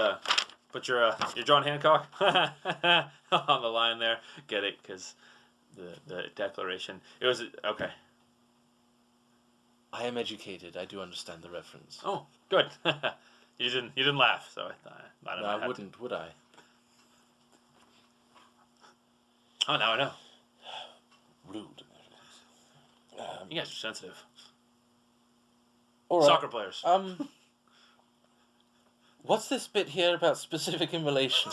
put your John Hancock on the line there? Get it? Because the declaration. It was okay. I am educated. I do understand the reference. Oh, good. You didn't laugh, so I thought No, I wouldn't, would I? Oh, now I know. Rude. You guys are sensitive. All right. Soccer players. What's this bit here about specific in relation?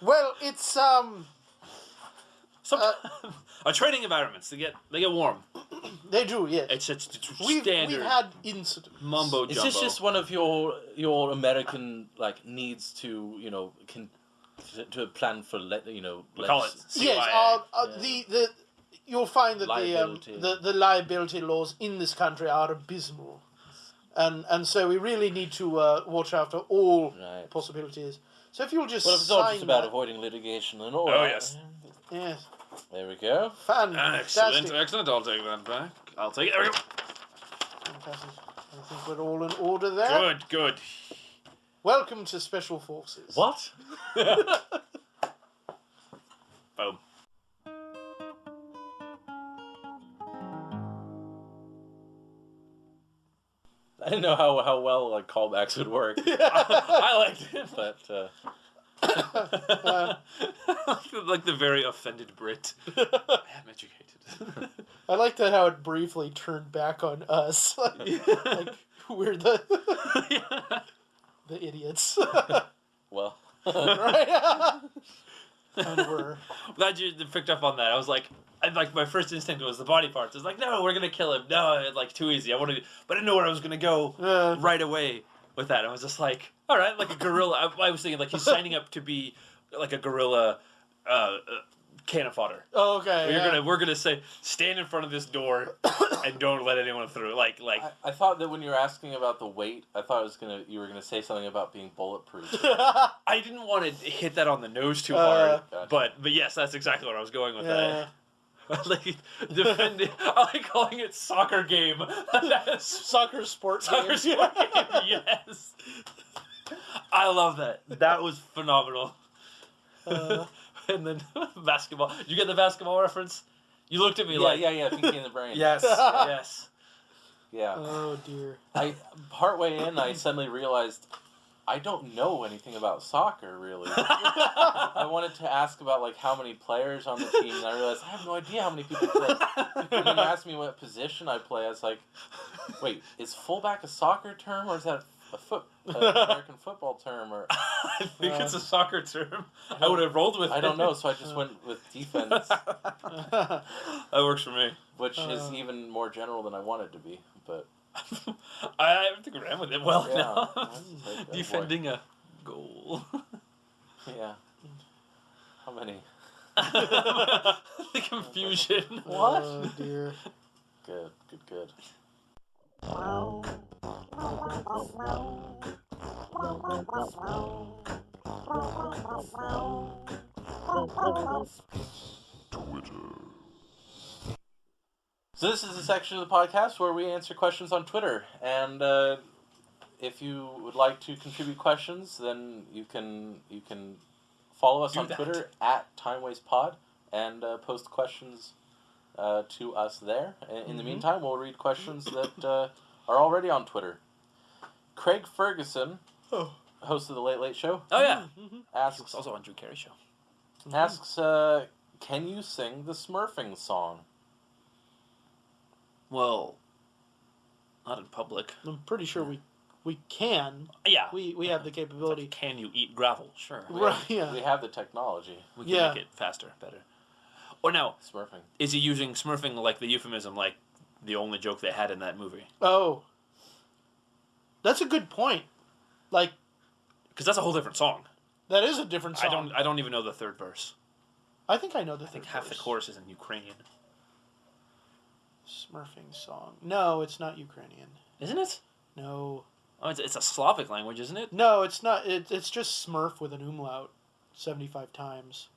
Well, it's Our training environments, they get warm. they do, yes. It's We've standard had incidents. mumbo Is jumbo. this just one of your American needs to to plan for We call it Yes, CYA. the you'll find that Liability. the liability laws in this country are abysmal, and so we really need to watch out for all Right. possibilities. So if you'll just Well, if it's all sign just about that, avoiding litigation and all. Oh, that, yes. yes, There we go. fantastic. Excellent. I'll take that back. I'll take it. There we go. Fantastic. I think we're all in order there. Good. Welcome to Special Forces. What? Boom. I didn't know how well callbacks would work, I liked it. but Like the very offended Brit. I am educated. I like that how it briefly turned back on us. Like we're the idiots. well, Right? And we're Glad you picked up on that. I was like, my first instinct was the body parts. I was like, no, we're gonna kill him. No, too easy. But I didn't know where I was gonna go right away with that. I was just like, all right, like a gorilla. I was thinking he's signing up to be like a gorilla cannon fodder. oh, okay. We're gonna say stand in front of this door and don't let anyone through. I thought that when you were asking about the weight, I thought you were gonna say something about being bulletproof. I didn't want to hit that on the nose too hard, Gotcha. but yes, that's exactly what I was going with. Yeah. Like defending. I like calling it soccer game. Soccer sport. Soccer game. sport game. Yes. I love that. That was phenomenal. And then basketball. Did you get the basketball reference? You looked at me yeah, Pinky in the brain. Yes. Yes. Yeah. Oh dear. Partway in, I suddenly realized I don't know anything about soccer, really. I wanted to ask about how many players on the team, and I realized I have no idea how many people play. And then you asked me what position I play. I was like, wait, is fullback a soccer term, or is that an American football term? Or I think it's a soccer term. I would have rolled with it. I don't know, so I just went with defense, That works for me. which is even more general than I wanted to be. But I think we ran with it well Yeah. now. That's like, oh, boy. Defending a goal. yeah. How many? The confusion. What? Oh dear. Good. So this is a section of the podcast where we answer questions on Twitter, and if you would like to contribute questions, then you can follow us Do on that. Twitter at TimeWastePod and post questions to us there. In the meantime, we'll read questions that are already on Twitter. Craig Ferguson, host of the Late Late Show, Oh yeah. Mm-hmm. It's asks also on Drew Carey show. can you sing the Smurfing song? Well, not in public. I'm pretty sure we can. Yeah. We have the capability. Can you eat gravel? Sure. Right, yeah. We have the technology. We can Yeah. make it faster, better. Or now, Smurfing. is he using smurfing like the euphemism, like the only joke they had in that movie? Oh. That's a good point. Like, Because that's a whole different song. that is a different song. I don't even know the third verse. I think I know the I think third half the verse. chorus is in Ukrainian. Smurfing song. No, it's not Ukrainian. Isn't it? No. Oh, it's a Slavic language, isn't it? No, it's not. It's just Smurf with an umlaut 75 times.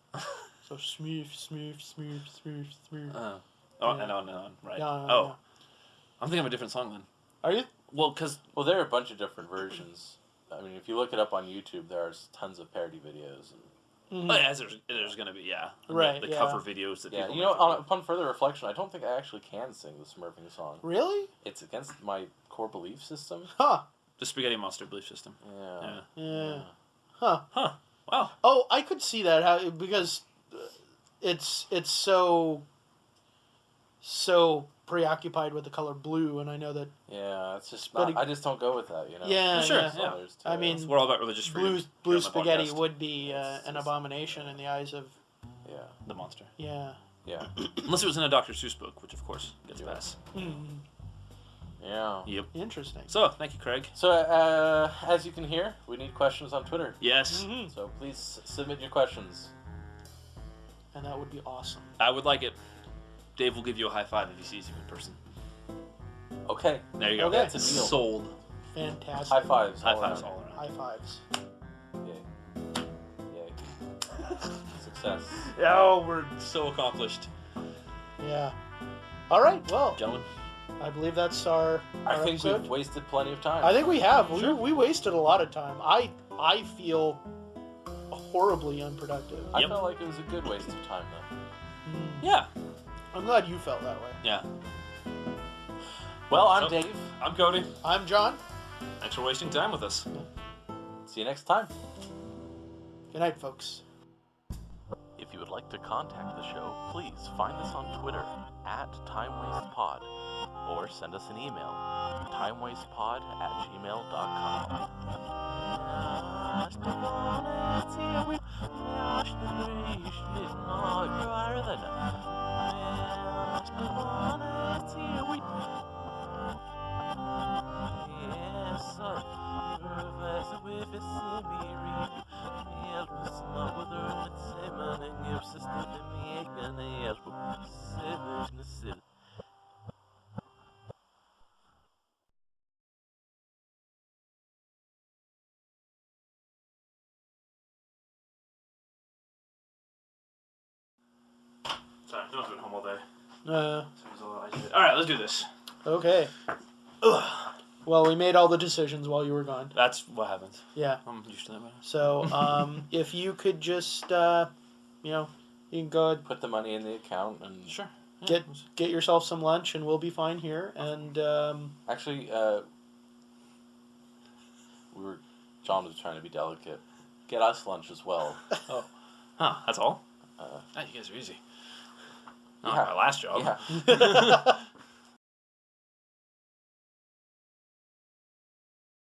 So smoof, smoof, smoof, smoof, smoof. Oh, Yeah. and on, right. Yeah, oh, yeah. I'm thinking of a different song then. Are you? Well, because Well, there are a bunch of different versions. I mean, if you look it up on YouTube, there are tons of parody videos. And, Mhm. there's going to be, yeah. And Right, The yeah. cover videos that yeah, people you know, make. upon further reflection, I don't think I actually can sing the Smurfing song. Really? It's against my core belief system. Huh. The Spaghetti Monster belief system. Yeah. Yeah. Yeah. Huh. Huh. Wow. Oh, I could see that how because it's so preoccupied with the color blue, and I know that Yeah, it's just But not, I just don't go with that, you know. Yeah, Sure, yeah. yeah. Others to I it. mean, We're all about religious freedom. blue here on the spaghetti podcast. would be It's an just- abomination in the eyes of yeah, The monster. yeah. yeah, Unless it was in a Dr. Seuss book, which of course gets a Yeah. pass. Mm, yeah. Yep. interesting. So, thank you, Craig. So, as you can hear, we need questions on Twitter. Yes. Mhm. So please submit your questions. And that would be awesome. I would like it. Dave will give you a high five if he sees you in person. Okay, There you go. Okay. That's a deal. Sold. Fantastic. high fives. High all fives around. all around. High fives. Yay. Yay. Success. Oh, we're so accomplished. Yeah. All right. Well, Gentlemen. I believe that's our I think episode. we've wasted plenty of time. I think we have. Sure. We wasted a lot of time. I feel horribly unproductive. I Yep. felt like it was a good waste of time, though. Mm. Yeah. I'm glad you felt that way. Yeah. Well, I'm So- Dave. I'm Cody. I'm John. Thanks for wasting time with us. See you next time. Good night, folks. If you would like to contact the show, please find us on Twitter at TimeWastePod or send us an email, timewastepod@gmail.com. Sorry, no one's been home all day. Uh, Alright, let's do this. okay. Well, we made all the decisions while you were gone. That's what happens. Yeah. I'm used to that. Man. So, if you could just, you can go ahead, Put the money in the account and Sure. Yeah. get yourself some lunch, and we'll be fine here. And actually, John was trying to be delicate. Get us lunch as well. Huh, that's all? Uh, Ah, you guys are easy. Not yeah. my last job. Yeah.